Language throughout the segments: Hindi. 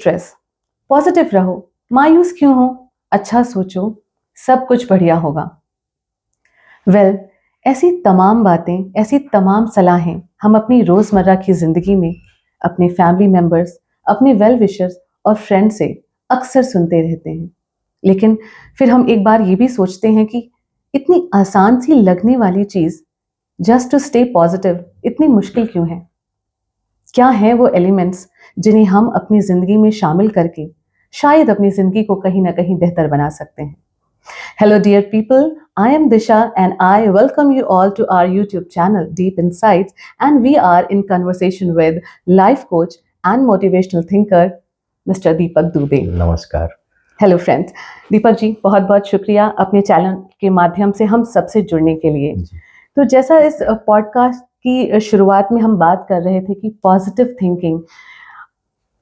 स्ट्रेस, पॉजिटिव रहो, मायूस क्यों हो, अच्छा सोचो, सब कुछ बढ़िया होगा। वेल, ऐसी तमाम बातें, ऐसी तमाम सलाहें हम अपनी रोजमर्रा की जिंदगी में अपने फैमिली मेंबर्स, अपने वेल विशर्स और फ्रेंड से अक्सर सुनते रहते हैं। लेकिन फिर हम एक बार ये भी सोचते हैं कि इतनी आसान सी लगने वाली चीज जस्ट टू स्टे पॉजिटिव इतनी मुश्किल क्यों है? क्या है वो एलिमेंट्स जिन्हें हम अपनी जिंदगी में शामिल करके शायद अपनी जिंदगी को कहीं ना कहीं बेहतर बना सकते हैं? Hello, dear people. I am Disha and I welcome you all to our YouTube channel, Deep Insights. And we are in conversation with life coach and motivational thinker, Mr. Deepak Dubey. नमस्कार। हेलो फ्रेंड्स, दीपक जी बहुत बहुत शुक्रिया अपने चैनल के माध्यम से हम सबसे जुड़ने के लिए। तो जैसा इस पॉडकास्ट की शुरुआत में हम बात कर रहे थे कि पॉजिटिव थिंकिंग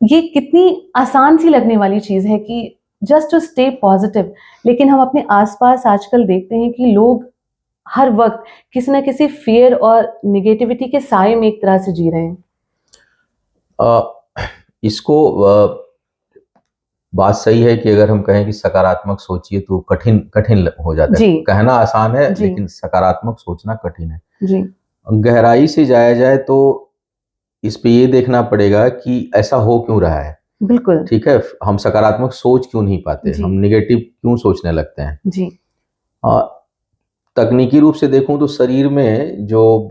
ये कितनी आसान सी लगने वाली चीज़ है कि जस्ट टू स्टे पॉजिटिव, लेकिन हम अपने आसपास आजकल देखते हैं कि लोग हर वक्त किसी ना किसी फियर और निगेटिविटी के साए में एक तरह से जी रहे हैं। इसको बात सही है कि अगर हम कहें कि सकारात्मक सोचिए तो कठिन कठिन हो जाता है। कहना आसान है लेकिन सकारात्मक सोचना कठिन है जी। गहराई से जाया जाए तो इस पे ये देखना पड़ेगा कि ऐसा हो क्यों रहा है। बिल्कुल ठीक है, हम सकारात्मक सोच क्यों नहीं पाते, हम निगेटिव क्यों सोचने लगते हैं जी। तकनीकी रूप से देखूं तो शरीर में जो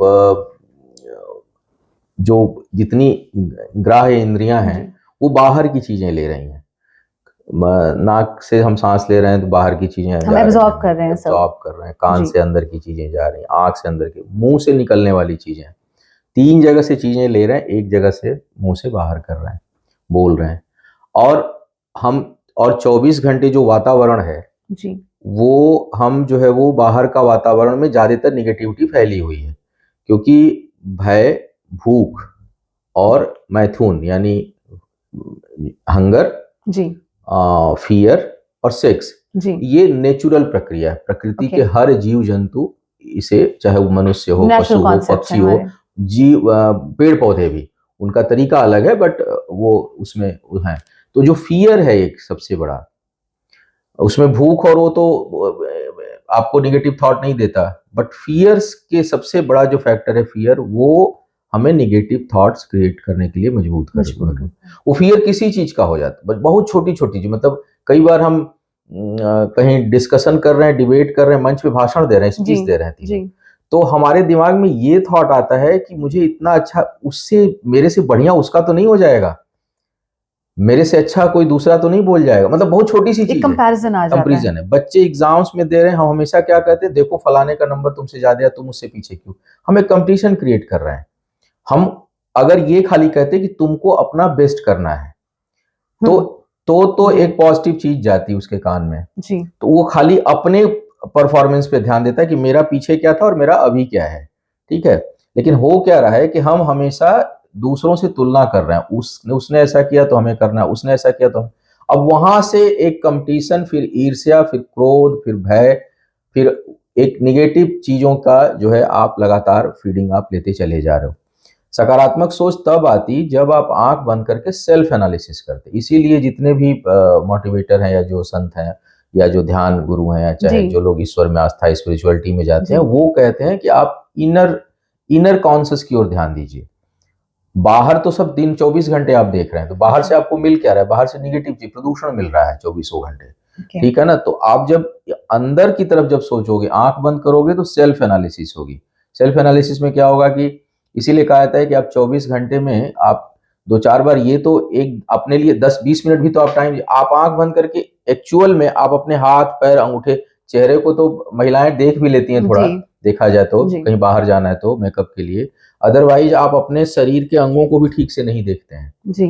जितनी ग्राह्य इंद्रियां हैं वो बाहर की चीजें ले रही हैं। नाक से हम सांस ले रहे हैं तो बाहर की चीजें हम एब्जॉर्ब कर रहे हैं, कान से अंदर की चीजें जा रही हैं, आंख से अंदर की, मुंह से निकलने वाली चीजें, 3 जगह से चीजें ले रहे हैं, एक जगह से मुंह से बाहर कर रहे हैं, बोल रहे हैं। और 24 घंटे जो वातावरण है जी, वो हम जो है वो बाहर का वातावरण में ज्यादातर निगेटिविटी फैली हुई है, क्योंकि भय, भूख और मैथुन यानी हंगर जी, फियर और सेक्स जी, ये नेचुरल प्रक्रिया है। प्रकृति के हर जीव जंतु इसे, चाहे वो मनुष्य हो, पशु हो, पक्षी हो, जीव, पेड़ पौधे भी, उनका तरीका अलग है बट वो उसमें है। तो जो फियर है एक सबसे बड़ा, उसमें भूख और वो तो आपको निगेटिव थॉट नहीं देता, बट फियर्स के सबसे बड़ा जो फैक्टर है फियर, वो हमें निगेटिव थॉट्स क्रिएट करने के लिए मजबूर करता है। वो फियर किसी चीज का हो जाता है, बहुत छोटी छोटी चीज, मतलब कई बार हम कहीं डिस्कशन कर रहे हैं, डिबेट कर रहे हैं, मंच पे भाषण दे रहे हैं, स्पीच दे रहे हैं, तो हमारे दिमाग में ये थॉट आता है कि मुझे इतना अच्छा, उससे मेरे से बढ़िया उसका तो नहीं हो जाएगा, मेरे से अच्छा कोई दूसरा तो नहीं बोल जाएगा, मतलब बहुत छोटी सी चीज, कंपैरिजन है। बच्चे एग्जाम्स में दे रहे हैं, हम हमेशा क्या कहते हैं, देखो फलाने का नंबर तुमसे ज्यादा है, तुम उससे पीछे क्यों। हम एक कंपटीशन क्रिएट कर रहे हैं। हम अगर ये खाली कहते कि तुमको अपना बेस्ट करना है, तो एक पॉजिटिव चीज जाती है उसके कान में जी। तो वो खाली अपने परफॉर्मेंस पे ध्यान देता है कि मेरा पीछे क्या था और मेरा अभी क्या है, ठीक है। लेकिन हो क्या रहा है कि हम हमेशा दूसरों से तुलना कर रहे हैं, उसने ऐसा किया तो हमें करना है, उसने ऐसा किया तो हम, अब वहां से एक कंपटीशन, फिर ईर्ष्या, फिर क्रोध, फिर भय, फिर एक निगेटिव चीजों का जो है आप लगातार फीडिंग आप लेते चले जा रहे हो। सकारात्मक सोच तब आती जब आप आंख बंद करके सेल्फ एनालिसिस करते। इसीलिए जितने भी मोटिवेटर हैं या जो संत हैं या जो ध्यान गुरु हैं या चाहे जो लोग ईश्वर में आस्था, स्पिरिचुअलिटी में जाते हैं, वो कहते हैं कि आप इनर कॉन्शियस की ओर ध्यान दीजिए। बाहर तो सब दिन 24 घंटे आप देख रहे हैं, तो बाहर से आपको मिल क्या रहा है, बाहर से निगेटिव चीज, प्रदूषण मिल रहा है 24 घंटे, ठीक है ना। तो आप जब अंदर की तरफ जब सोचोगे, आंख बंद करोगे, तो सेल्फ एनालिसिस होगी। सेल्फ एनालिसिस में क्या होगा कि इसीलिए कहा जाता है कि आप 24 घंटे में आप 2-4 बार, ये तो एक अपने लिए 10-20 मिनट भी तो आप टाइम, आप आंख बंद करके एक्चुअल में आप अपने हाथ, पैर, अंगूठे, चेहरे को तो महिलाएं देख भी लेती हैं, थोड़ा देखा जाए तो, कहीं बाहर जाना है तो मेकअप के लिए, अदरवाइज आप अपने शरीर के अंगों को भी ठीक से नहीं देखते हैं जी,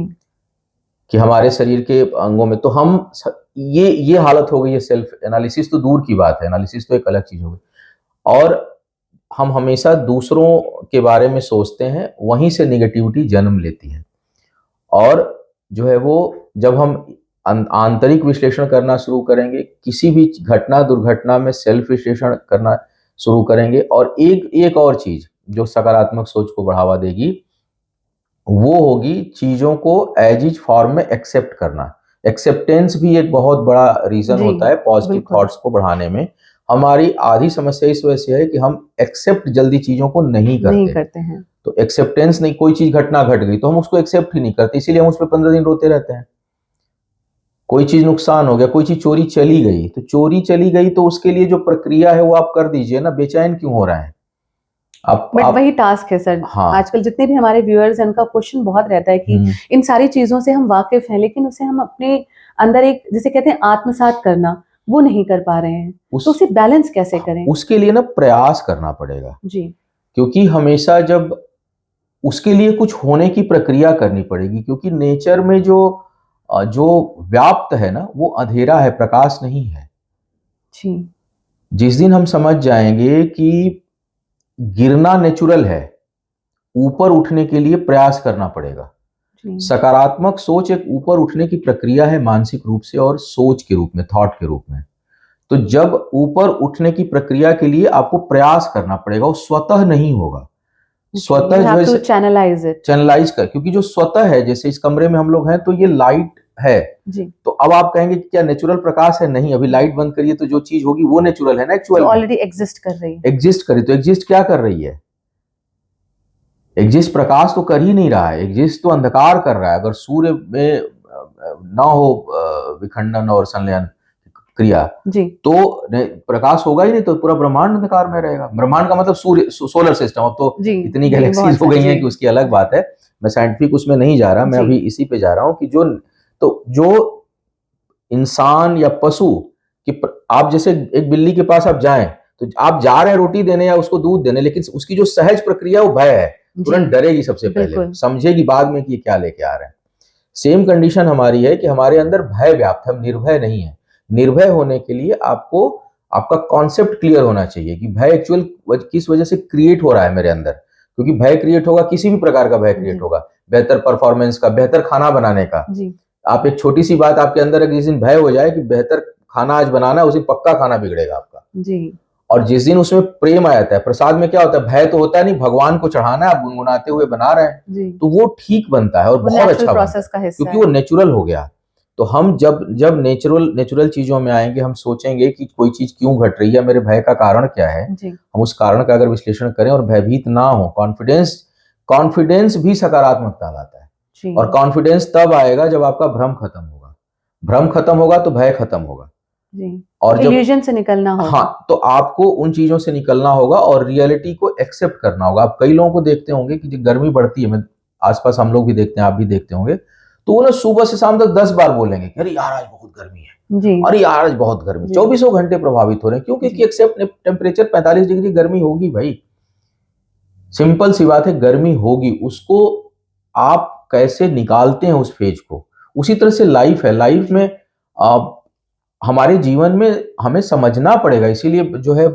कि हमारे शरीर के अंगों में, तो हम ये हालत हो गई है। सेल्फ एनालिसिस तो दूर की बात है, एनालिसिस तो एक अलग चीज हो गई। और हम हमेशा दूसरों के बारे में सोचते हैं, वहीं से निगेटिविटी जन्म लेती है। और जो है वो, जब हम आंतरिक विश्लेषण करना शुरू करेंगे, किसी भी घटना दुर्घटना में सेल्फ विश्लेषण करना शुरू करेंगे, और एक और चीज जो सकारात्मक सोच को बढ़ावा देगी, वो होगी चीजों को एज इज फॉर्म में एक्सेप्ट करना। एक्सेप्टेंस भी एक बहुत बड़ा रीजन होता है पॉजिटिव थॉट्स को बढ़ाने में। हमारी आधी समस्या इस वजह से है कि हम एक्सेप्ट जल्दी चीजों को नहीं करते हैं। तो एक्सेप्टेंस नहीं, कोई चीज घटना घट गई तो हम उसको एक्सेप्ट ही नहीं करते, इसीलिए हम उस पर 15 दिन रोते रहते हैं। कोई चीज नुकसान हो गया, कोई चीज चोरी चली गई, तो चोरी चली गई तो उसके लिए जो प्रक्रिया है वो आप कर दीजिए ना, बेचैन क्यों हो रहा है बट वही टास्क है सर। हाँ। आजकल जितने भी हमारे व्यूअर्स हैं उनका क्वेश्चन बहुत रहता है कि इन सारी चीजों से हम वाकिफ हैं लेकिन उसे हम अपने अंदर एक जिसे कहते हैं आत्मसात करना वो नहीं कर पा रहे हैं, तो उसे बैलेंस कैसे करें? उसके लिए ना प्रयास करना पड़ेगा जी, क्योंकि हमेशा जब उसके लिए कुछ होने की प्रक्रिया करनी पड़ेगी, क्योंकि नेचर में जो व्याप्त है ना वो अंधेरा है, प्रकाश नहीं है जी। जिस दिन हम समझ जाएंगे कि गिरना नेचुरल है, ऊपर उठने के लिए प्रयास करना पड़ेगा। सकारात्मक सोच एक ऊपर उठने की प्रक्रिया है मानसिक रूप से और सोच के रूप में, थॉट के रूप में। तो जब ऊपर उठने की प्रक्रिया के लिए आपको प्रयास करना पड़ेगा, वो स्वतः नहीं होगा। स्वतः जो है चैनलाइज कर, क्योंकि जो स्वतः है, जैसे इस कमरे में हम लोग हैं तो ये लाइट है जी। तो अब आप कहेंगे कि क्या नेचुरल प्रकाश है? नहीं, अभी लाइट बंद करिए तो जो चीज होगी वो नेचुरल है ना, एक्चुअल ऑलरेडी एग्जिस्ट कर रही है। एग्जिस्ट करी तो एग्जिस्ट क्या कर रही है? एग्जिस्ट प्रकाश तो कर ही नहीं रहा है, एग्जिस्ट तो अंधकार कर रहा है। अगर सूर्य में ना हो विखंडन और संलयन क्रिया जी, तो प्रकाश होगा ही नहीं, तो पूरा ब्रह्मांड अंधकार में रहेगा। ब्रह्मांड का मतलब सूर्य, सोलर सिस्टम। अब तो इतनी गैलेक्सीज हो गई हैं कि उसकी अलग बात है, मैं साइंटिफिक उसमें नहीं जा रहा, मैं अभी इसी पे जा रहा हूं कि जो इंसान या पशु कि आप जैसे एक बिल्ली के पास आप जाएं तो आप जा रहे हैं रोटी देने या उसको दूध देने, लेकिन उसकी जो सहज प्रक्रिया वो भय है, तुरंत डरेगी सबसे पहले, समझेगी बाद में कि ये क्या लेके आ रहे हैं। सेम कंडीशन हमारी है कि हमारे अंदर भय व्याप्त है, हम निर्भय नहीं है। निर्भय होने के लिए आपको आपका कॉन्सेप्ट क्लियर होना चाहिए कि भय एक्चुअल किस वजह से क्रिएट हो रहा है मेरे अंदर। क्योंकि भय क्रिएट होगा, किसी भी प्रकार का भय क्रिएट होगा, बेहतर परफॉर्मेंस का, बेहतर खाना बनाने का। आप एक छोटी सी बात आपके अंदर जिस दिन भय हो जाए कि बेहतर खाना आज बनाना है, उस दिन पक्का खाना बिगड़ेगा आपका जी। और जिस दिन उसमें प्रेम आ जाता है, प्रसाद में क्या होता है, भय तो होता नहीं, भगवान को चढ़ाना है, आप गुनगुनाते हुए बना रहे हैं, तो वो ठीक बनता है और बहुत अच्छा प्रोसेस का हिस्सा क्योंकि वो नेचुरल हो गया। तो हम जब नेचुरल चीजों में आएंगे, हम सोचेंगे कि कोई चीज क्यों घट रही है, मेरे भय का कारण क्या है, हम उस कारण का अगर विश्लेषण करें और भयभीत ना हो, कॉन्फिडेंस भी सकारात्मकता लाता है। और कॉन्फिडेंस तब आएगा जब आपका भ्रम खत्म होगा, भ्रम खत्म होगा तो भय खत्म होगा जी। और इल्यूजन से निकलना होगा। हाँ, तो आपको उन चीजों से निकलना होगा और रियलिटी को एक्सेप्ट करना होगा। आप कई लोगों को देखते होंगे कि जब गर्मी बढ़ती है, मैं आसपास हम लोग भी देखते हैं, आप भी देखते होंगे, तो वो ना सुबह से शाम तक 10 बार बोलेंगे अरे यार आज बहुत गर्मी है जी, अरे यार आज बहुत गर्मी, 24 घंटे प्रभावित हो रहे हैं। क्यों? क्योंकि एक्सेप्ट टेम्परेचर 45 डिग्री गर्मी होगी भाई, सिंपल सी बात है, गर्मी होगी। उसको आप कैसे निकालते हैं उस फेज को, उसी तरह से लाइफ है। लाइफ में हमारे जीवन में हमें समझना पड़ेगा। इसीलिए जो है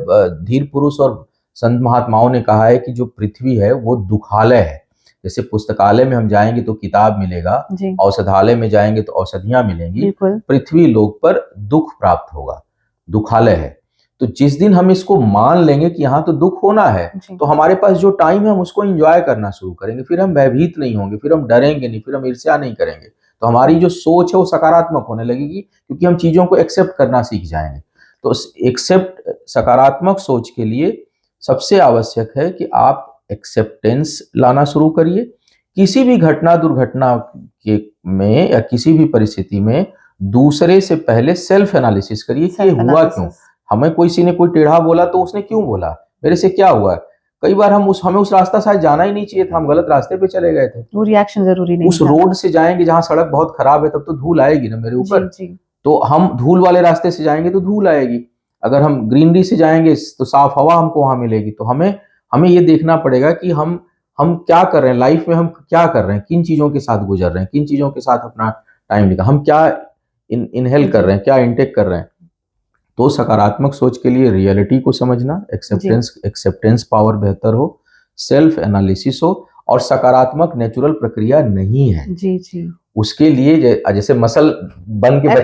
धीर पुरुष और संत महात्माओं ने कहा है कि जो पृथ्वी है वो दुखालय है। जैसे पुस्तकालय में हम जाएंगे तो किताब मिलेगा, औषधालय में जाएंगे तो औषधियां मिलेंगी, पृथ्वी लोक पर दुख प्राप्त होगा, दुखालय है। तो जिस दिन हम इसको मान लेंगे कि यहाँ तो दुख होना है, तो हमारे पास जो टाइम है हम उसको एंजॉय करना शुरू करेंगे, फिर हम भयभीत नहीं होंगे, फिर हम डरेंगे नहीं, फिर हम ईर्ष्या नहीं करेंगे। तो हमारी जो सोच है वो सकारात्मक होने लगेगी, क्योंकि हम चीजों को एक्सेप्ट करना सीख जाएंगे। तो एक्सेप्ट सकारात्मक सोच के लिए सबसे आवश्यक है कि आप एक्सेप्टेंस लाना शुरू करिए। किसी भी घटना दुर्घटना के में या किसी भी परिस्थिति में दूसरे से पहले सेल्फ एनालिसिस करिए कि हुआ क्यों। हमें किसी ने कोई टेढ़ा बोला तो उसने क्यों बोला, मेरे से क्या हुआ। कई बार हमें उस रास्ता शायद जाना ही नहीं चाहिए था, हम गलत रास्ते पे चले गए थे। वो रिएक्शन जरूरी नहीं उस रोड से जाएंगे जहां सड़क बहुत खराब है, तब तो धूल आएगी ना मेरे ऊपर। तो हम धूल वाले रास्ते से जाएंगे तो धूल आएगी, अगर हम ग्रीनरी से जाएंगे तो साफ हवा हमको वहां मिलेगी। तो हमें ये देखना पड़ेगा कि हम क्या कर रहे हैं लाइफ में, हम क्या कर रहे हैं, किन चीजों के साथ गुजर रहे हैं, किन चीजों के साथ अपना टाइम निकाल, हम क्या इनहेल कर रहे हैं, क्या इनटेक कर रहे हैं। तो सकारात्मक सोच के लिए रियलिटी को समझना, एक्सेप्टेंस पावर बेहतर हो, सेल्फ एनालिसिस हो, और सकारात्मक नेचुरल प्रक्रिया नहीं है जी। उसके लिए जैसे मसल बन के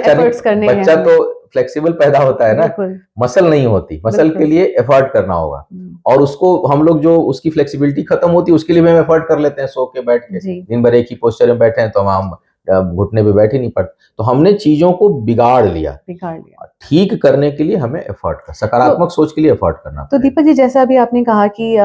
बच्चा तो फ्लेक्सिबल पैदा होता है ना, मसल नहीं होती। मसल के लिए एफर्ट करना होगा, और उसको हम लोग जो उसकी फ्लेक्सिबिलिटी खत्म होती है उसके लिए भी हम एफर्ट कर लेते हैं। सो के बैठ के दिन भर एक ही पोस्चर में बैठे हैं तो हम घुटने पे बैठ ही नहीं पड़ते। तो हमने चीजों को बिगाड़ लिया। ठीक करने के लिए हमें एफर्ट कर, सकारात्मक सोच के लिए एफर्ट करना। तो दीपक जी, जैसा अभी आपने कहा कि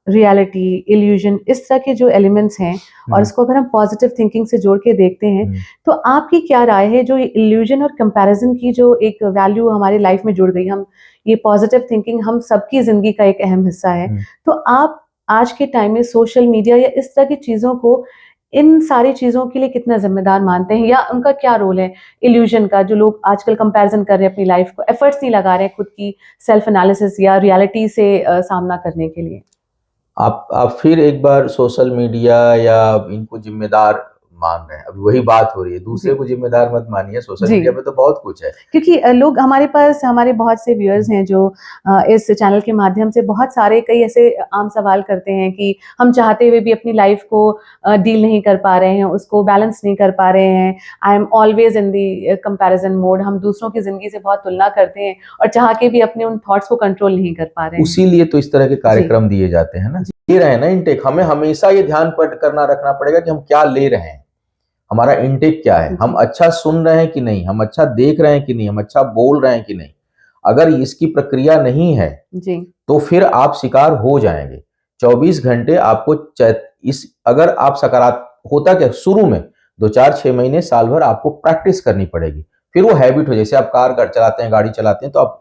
रियलिटी, इल्यूजन, इस तरह के जो एलिमेंट्स हैं और इसको अगर हम पॉजिटिव थिंकिंग से जोड़ के देखते हैं, तो आपकी क्या राय है जो इल्यूजन और कंपैरिजन की जो एक वैल्यू हमारी लाइफ में जुड़ गई, हम ये पॉजिटिव थिंकिंग हम सबकी जिंदगी का एक अहम हिस्सा है, तो आप आज के टाइम में सोशल मीडिया या इस तरह की चीजों को, इन सारी चीजों के लिए कितना जिम्मेदार मानते हैं, या उनका क्या रोल है इल्यूजन का? जो लोग आजकल कंपैरिजन कर रहे हैं अपनी लाइफ को, एफर्ट्स नहीं लगा रहे हैं खुद की सेल्फ एनालिसिस या रियलिटी से सामना करने के लिए। आप फिर एक बार सोशल मीडिया या इनको जिम्मेदार मान रहे हैं। अभी वही बात हो रही है, दूसरे को जिम्मेदार मत मानिए, सोशल मीडिया पे तो बहुत कुछ है। क्योंकि लोग हमारे पास, हमारे बहुत से व्यूअर्स हैं जो इस चैनल के माध्यम से बहुत सारे कई ऐसे आम सवाल करते हैं कि हम चाहते हुए भी अपनी लाइफ को डील नहीं कर पा रहे हैं, उसको बैलेंस नहीं कर पा रहे हैं। I am always in the comparison mode. हम दूसरों की जिंदगी से बहुत तुलना करते हैं और चाह के भी अपने उन थॉट्स को कंट्रोल नहीं कर पा रहे हैं। उसीलिए तो इस तरह के कार्यक्रम दिए जाते हैं ना, ले रहे हैं ना इनटेक। हमें हमेशा ये ध्यान पर करना रखना पड़ेगा कि हम क्या ले रहे हैं, हमारा इनटेक क्या है, हम अच्छा सुन रहे हैं कि नहीं, हम अच्छा देख रहे हैं कि नहीं, हम अच्छा बोल रहे हैं कि नहीं। अगर इसकी प्रक्रिया नहीं है तो फिर आप शिकार हो जाएंगे। 24 घंटे आपको अगर आप सकारात्मक, होता क्या शुरू में 2-4-6 महीने, साल भर आपको प्रैक्टिस करनी पड़ेगी, फिर वो हैबिट हो। जैसे आप कार चलाते हैं, गाड़ी चलाते हैं, तो आप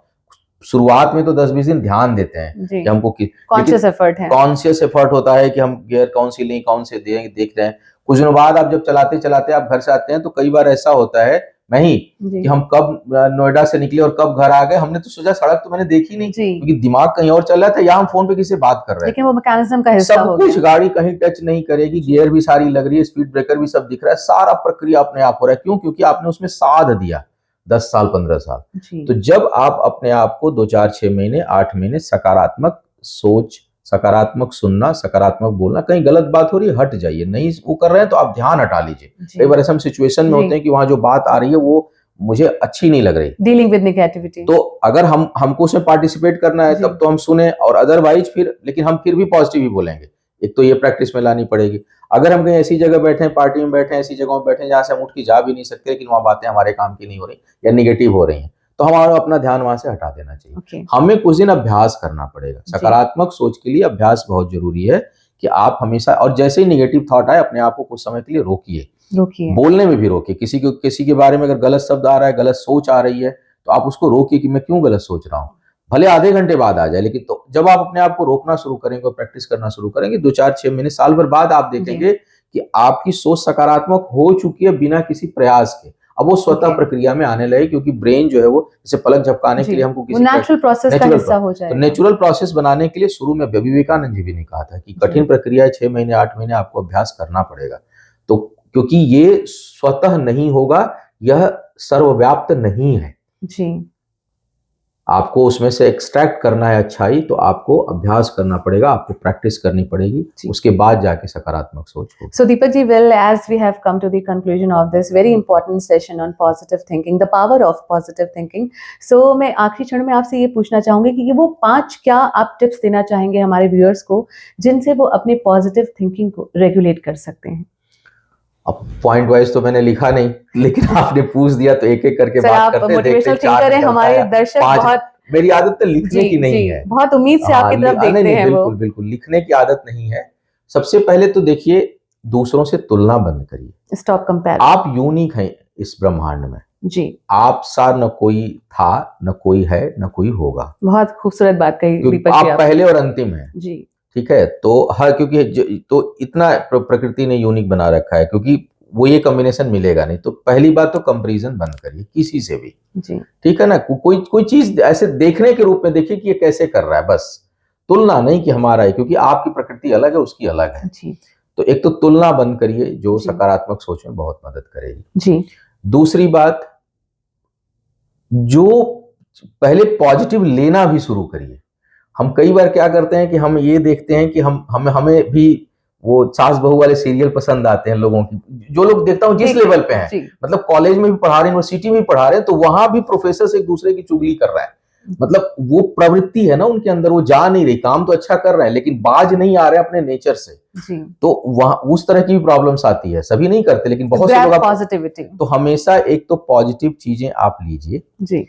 शुरुआत में तो 10-20 दिन ध्यान देते हैं कि हमको कॉन्शियस एफर्ट होता है कि हम गियर कौन सी लें, कौन से देख रहे हैं। कुछ दिनों बाद आप जब चलाते चलाते आप घर से आते हैं तो कई बार ऐसा होता है, मैं ही, कि हम कब नोएडा से निकले और कब घर आ गए, हमने तो सोचा सड़क तो मैंने देखी नहीं, क्योंकि दिमाग कहीं और चल रहा था, या हम फोन पे किसी से बात कर रहे हैं। लेकिन वो मैकेनिज्म का हिस्सा हो गया। सब कुछ, गाड़ी कहीं टच नहीं करेगी, गियर भी सारी लग रही है, स्पीड ब्रेकर भी सब दिख रहा है, सारा प्रक्रिया अपने आप हो रहा है। क्यों? क्योंकि आपने उसमें साध दिया 10 साल 15 साल। तो जब आप अपने आप को 2-4-6 महीने 8 महीने सकारात्मक सोच, सकारात्मक सुनना, सकारात्मक बोलना, कहीं गलत बात हो रही है हट जाइए, नहीं वो कर रहे हैं तो आप ध्यान हटा लीजिए। कई बार ऐसे हम सिचुएशन में होते हैं कि वहां जो बात आ रही है वो मुझे अच्छी नहीं लग रही, डीलिंग विद नेगेटिविटी, तो अगर हमको उसमें पार्टिसिपेट करना है तब तो हम सुने, और अदरवाइज फिर, लेकिन हम फिर भी पॉजिटिव ही बोलेंगे। एक तो ये प्रैक्टिस में लानी पड़ेगी। अगर हम कहीं ऐसी जगह बैठे हैं, पार्टी में बैठे हैं, ऐसी जगहों में बैठे हैं जहां से हम उठ के जा भी नहीं सकते, लेकिन वहां बातें हमारे काम की नहीं हो रही या निगेटिव हो रही हैं, तो हमारा अपना ध्यान वहां से हटा देना चाहिए। हमें कुछ दिन अभ्यास करना पड़ेगा। सकारात्मक सोच के लिए अभ्यास बहुत जरूरी है कि आप हमेशा, और जैसे ही निगेटिव थॉट आए अपने आप को कुछ समय के लिए रोकिए, बोलने में भी रोकिए। किसी के बारे में अगर गलत शब्द आ रहा है, गलत सोच आ रही है, तो आप उसको रोकिए कि मैं क्यों गलत सोच रहा हूँ, भले आधे घंटे बाद आ जाए, लेकिन तो जब आप अपने आप को रोकना शुरू करेंगे, प्रैक्टिस करना शुरू करेंगे, 2-4-6 महीने, साल भर बाद आप देखेंगे कि आपकी सोच सकारात्मक हो चुकी है बिना किसी प्रयास के। अब वो स्वतः प्रक्रिया में आने लगे, क्योंकि ब्रेन जो है वो जैसे पलक झपकाने के लिए हमको किसी नेचुरल प्रोसेस का हिस्सा हो जाएगा। तो नेचुरल प्रोसेस बनाने के लिए शुरू में विवेकानंद जी भी ने कहा था कि कठिन प्रक्रिया 6 महीने 8 महीने आपको अभ्यास करना पड़ेगा। तो क्योंकि ये स्वतः नहीं होगा, यह सर्वव्याप्त नहीं है जी, आपको उसमें से एक्सट्रैक्ट करना है अच्छाई, तो आपको अभ्यास करना पड़ेगा, आपको प्रैक्टिस करनी पड़ेगी, उसके बाद जाके सकारात्मक सोच होगी। So Deepak ji, well, as we have come to the conclusion of this very important session on positive thinking, the power of positive thinking, so मैं आखिरी क्षण में आपसे ये पूछना चाहूंगी कि वो 5 क्या आप टिप्स देना चाहेंगे हमारे व्यूअर्स को, जिनसे वो अपनी पॉजिटिव थिंकिंग को रेगुलेट कर सकते हैं? अब पॉइंट वाइज तो मैंने लिखा नहीं, लेकिन आपने पूछ दिया तो एक एक करके बात करते हैं। मोटिवेशनल थिंकर है, हमारे दर्शक बहुत, मेरी आदत तो लिखने की नहीं है, बहुत उम्मीद से आपकी तरफ देखते हैं वो। बिल्कुल लिखने की आदत नहीं है। सबसे पहले तो देखिए, दूसरों से तुलना बंद करिए, स्टॉप कंपेयर। आप यूनिक हैं इस ब्रह्मांड में जी, आप सा न कोई था, न कोई है, न कोई होगा। बहुत खूबसूरत बात कही दीपक जी, आप पहले और अंतिम हैं जी, ठीक है। तो हर, क्योंकि तो इतना प्रकृति ने यूनिक बना रखा है, क्योंकि वो ये कॉम्बिनेशन मिलेगा नहीं। तो पहली बात तो कंपैरिजन बंद करिए किसी से भी जी, ठीक है ना। कोई चीज ऐसे देखने के रूप में देखिए कि ये कैसे कर रहा है, बस तुलना नहीं कि हमारा है, क्योंकि आपकी प्रकृति अलग है, उसकी अलग है जी। तो एक तो तुलना बंद करिए, जो सकारात्मक सोच में बहुत मदद करेगी जी। दूसरी बात, जो पहले पॉजिटिव लेना भी शुरू करिए। हम कई बार क्या करते हैं कि हम ये देखते हैं कि हमें भी वो सास बहू वाले सीरियल पसंद आते हैं लोगों की, जो लोग देखता हूँ जिस लेवल पे हैं, मतलब कॉलेज में भी पढ़ा रहे हैं, यूनिवर्सिटी में भी पढ़ा रहे हैं, तो वहां भी प्रोफेसर एक दूसरे की चुगली कर रहा है। मतलब वो प्रवृत्ति है ना उनके अंदर, वो जा नहीं रही, काम तो अच्छा कर रहे हैं लेकिन बाज नहीं आ रहे अपने नेचर से। तो वहां उस तरह की भी प्रॉब्लम्स आती है, सभी नहीं करते लेकिन बहुत से लोग। पॉजिटिविटी तो हमेशा एक तो पॉजिटिव चीजें आप लीजिए जी।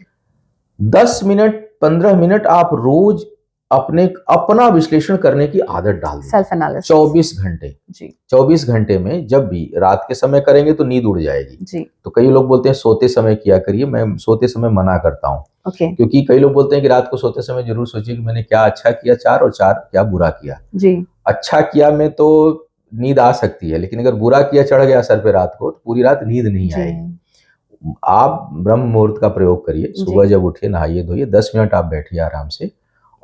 10 मिनट 15 मिनट आप रोज अपना विश्लेषण करने की आदत डाल दीजिए। सेल्फ एनालिसिस 24 घंटे जी। 24 घंटे में जब भी रात के समय करेंगे तो नींद उड़ जाएगी जी। तो कई लोग बोलते हैं सोते समय किया करिए, मैं सोते समय मना करता हूँ। क्योंकि कई लोग बोलते हैं कि रात को सोते समय जरूर सोचिए कि मैंने क्या अच्छा किया 4 और 4 क्या बुरा किया जी। अच्छा किया में तो नींद आ सकती है, लेकिन अगर बुरा किया चढ़ गया सर पे रात को तो पूरी रात नींद नहीं आएगी। आप ब्रह्म मुहूर्त का प्रयोग करिए, सुबह जब उठिए नहाइए धोइए 10 मिनट आप बैठिए आराम से,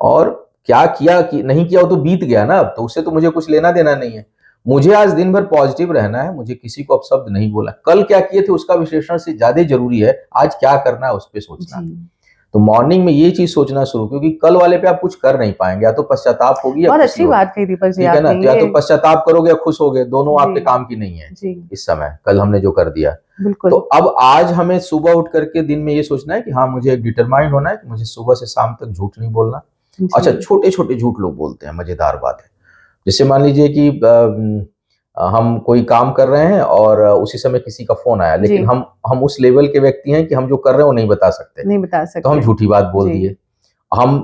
और क्या किया कि नहीं किया वो तो बीत गया ना, तो उससे तो मुझे कुछ लेना देना नहीं है। मुझे आज दिन भर पॉजिटिव रहना है, मुझे किसी को अपशब्द नहीं बोला, कल क्या किए थे उसका विश्लेषण से ज्यादा जरूरी है आज क्या करना है उस पर सोचना। तो मॉर्निंग में ये चीज सोचना शुरू, क्योंकि कल वाले पे आप कुछ कर नहीं पाएंगे, या तो पश्चाताप होगी या बहुत अच्छी बात कही दीपक जी, ठीक है ना, या तो पश्चाताप करोगे या खुश होगे, दोनों आपके काम की नहीं है इस समय, कल हमने जो कर दिया। तो अब आज हमें सुबह उठ करके दिन में ये सोचना है कि हाँ मुझे डिटरमाइंड होना है कि मुझे सुबह से शाम तक झूठ नहीं बोलना। अच्छा, छोटे छोटे झूठ लोग बोलते हैं, मजेदार बात है। जैसे मान लीजिए कि हम कोई काम कर रहे हैं और उसी समय किसी का फोन आया, लेकिन हम उस लेवल के व्यक्ति हैं कि हम जो कर रहे हैं वो नहीं बता सकते, तो हम झूठी बात बोल दिए। हम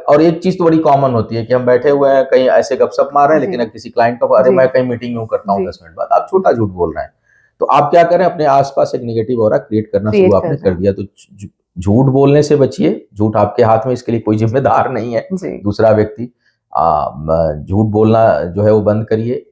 और एक चीज तो बड़ी कॉमन होती है कि हम बैठे हुए हैं कहीं ऐसे गपशप मार रहे हैं, लेकिन किसी क्लाइंट का अरे मैं कहीं मीटिंग में करता हूँ 10 मिनट बाद, आप छोटा झूठ बोल रहे हैं। तो आप क्या करें, अपने आसपास एक नेगेटिव ऑरा क्रिएट करना शुरू आपने कर दिया। तो झूठ बोलने से बचिए, झूठ आपके हाथ में, इसके लिए कोई जिम्मेदार नहीं है दूसरा व्यक्ति। झूठ बोलना जो है वो बंद करिए,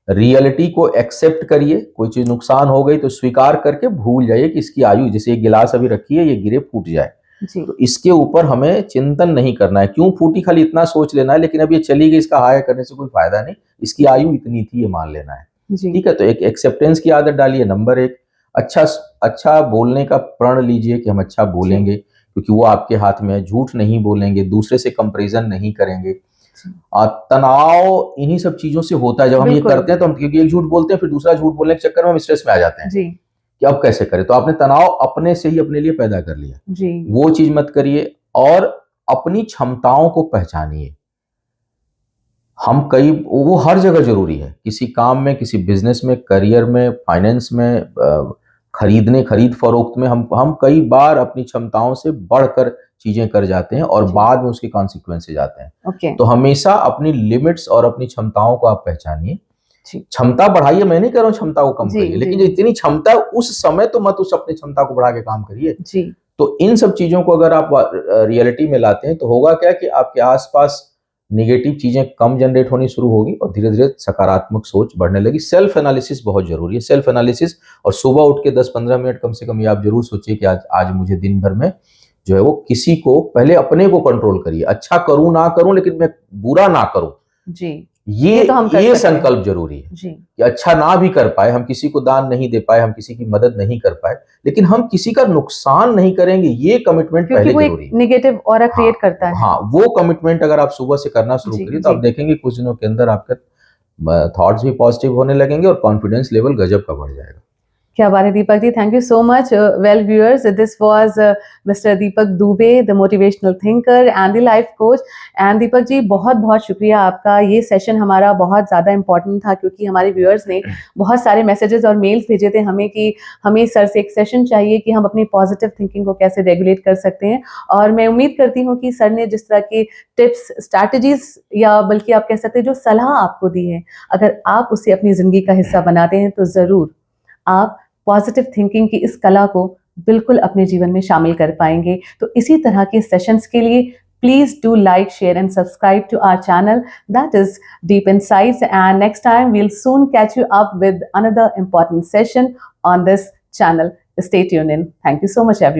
रियलिटी को एक्सेप्ट करिए, कोई चीज नुकसान हो गई तो स्वीकार करके भूल जाइए कि इसकी आयु, जैसे ये गिलास अभी रखी है ये गिरे फूट जाए, तो इसके ऊपर हमें चिंतन नहीं करना है, क्यों फूटी खाली इतना सोच लेना है, लेकिन अब ये चली गई इसका हाय करने से कोई फायदा नहीं, इसकी आयु इतनी थी ये मान लेना है। ठीक है, तो एक एक्सेप्टेंस की आदत डालिए। नंबर 1, अच्छा बोलने का प्रण लीजिए कि हम अच्छा बोलेंगे, क्योंकि वो आपके हाथ में है। झूठ नहीं बोलेंगे, दूसरे से कंपैरिजन नहीं करेंगे। तनाव इन्हीं सब चीजों से होता है, जब हम ये करते हैं तो हम, क्योंकि एक झूठ बोलते हैं फिर दूसरा झूठ बोलने के चक्कर में हम स्ट्रेस में आ जाते हैं कि अब कैसे करें। तो आपने तनाव अपने से ही अपने लिए पैदा कर लिया, वो चीज मत करिए। और अपनी क्षमताओं को पहचानिए। वो हर जगह जरूरी है, किसी काम में, किसी बिजनेस में, करियर में, फाइनेंस में, खरीद फरोख्त में, हम कई बार अपनी क्षमताओं से बढ़कर चीजें कर जाते हैं और बाद में उसके कॉन्सिक्वेंसेज आते हैं। तो हमेशा अपनी लिमिट्स और अपनी क्षमताओं को आप पहचानिए। क्षमता बढ़ाइए, मैं नहीं कह रहा हूँ क्षमता को कम करिए, लेकिन जो इतनी क्षमता उस समय तो मत उस अपनी क्षमता को बढ़ा के काम करिए। तो इन सब चीजों को अगर आप रियलिटी में लाते हैं तो होगा क्या कि आपके आसपास नेगेटिव चीजें कम जनरेट होनी शुरू होगी और धीरे धीरे सकारात्मक सोच बढ़ने लगी। सेल्फ एनालिसिस बहुत जरूरी है, सेल्फ एनालिसिस। और सुबह उठ के 10-15 मिनट कम से कम ये आप जरूर सोचिए कि आज मुझे दिन भर में जो है वो किसी को, पहले अपने को कंट्रोल करिए, अच्छा करूं ना करूं लेकिन मैं बुरा ना करूं जी। ये संकल्प जरूरी है जी। कि अच्छा ना भी कर पाए, हम किसी को दान नहीं दे पाए, हम किसी की मदद नहीं कर पाए, लेकिन हम किसी का नुकसान नहीं करेंगे, ये कमिटमेंट पहले जरूरी है। नेगेटिव ऑरा क्रिएट करता है। हाँ, वो कमिटमेंट अगर आप सुबह से करना शुरू करिए तो आप देखेंगे कुछ दिनों के अंदर आपके थॉट्स भी पॉजिटिव होने लगेंगे और कॉन्फिडेंस लेवल गजब का बढ़ जाएगा। क्या बात है Deepak ji, thank you so much. Well viewers, this was mister Deepak Dubey, the motivational thinker and the life coach. And Deepak ji, बहुत बहुत शुक्रिया आपका। ये सेशन हमारा बहुत ज़्यादा इंपॉर्टेंट था क्योंकि हमारे व्यूअर्स ने बहुत सारे मैसेजेस और मेल्स भेजे थे हमें कि हमें सर से एक सेशन चाहिए कि हम अपनी पॉजिटिव थिंकिंग को कैसे रेगुलेट कर सकते हैं। और मैं उम्मीद करती हूँ कि सर ने जिस तरह की टिप्स, स्ट्रैटेजीज, या बल्कि आप कह सकते हैं जो सलाह आपको दी है, अगर आप उसे अपनी ज़िंदगी का हिस्सा बनाते हैं तो ज़रूर आप पॉजिटिव थिंकिंग की इस कला को बिल्कुल अपने जीवन में शामिल कर पाएंगे। तो इसी तरह के सेशंस के लिए please do like, share and subscribe to our channel, that is deep insights. And next time we'll soon catch you up with another important session on this channel. Stay tuned in. Thank you so much everyone.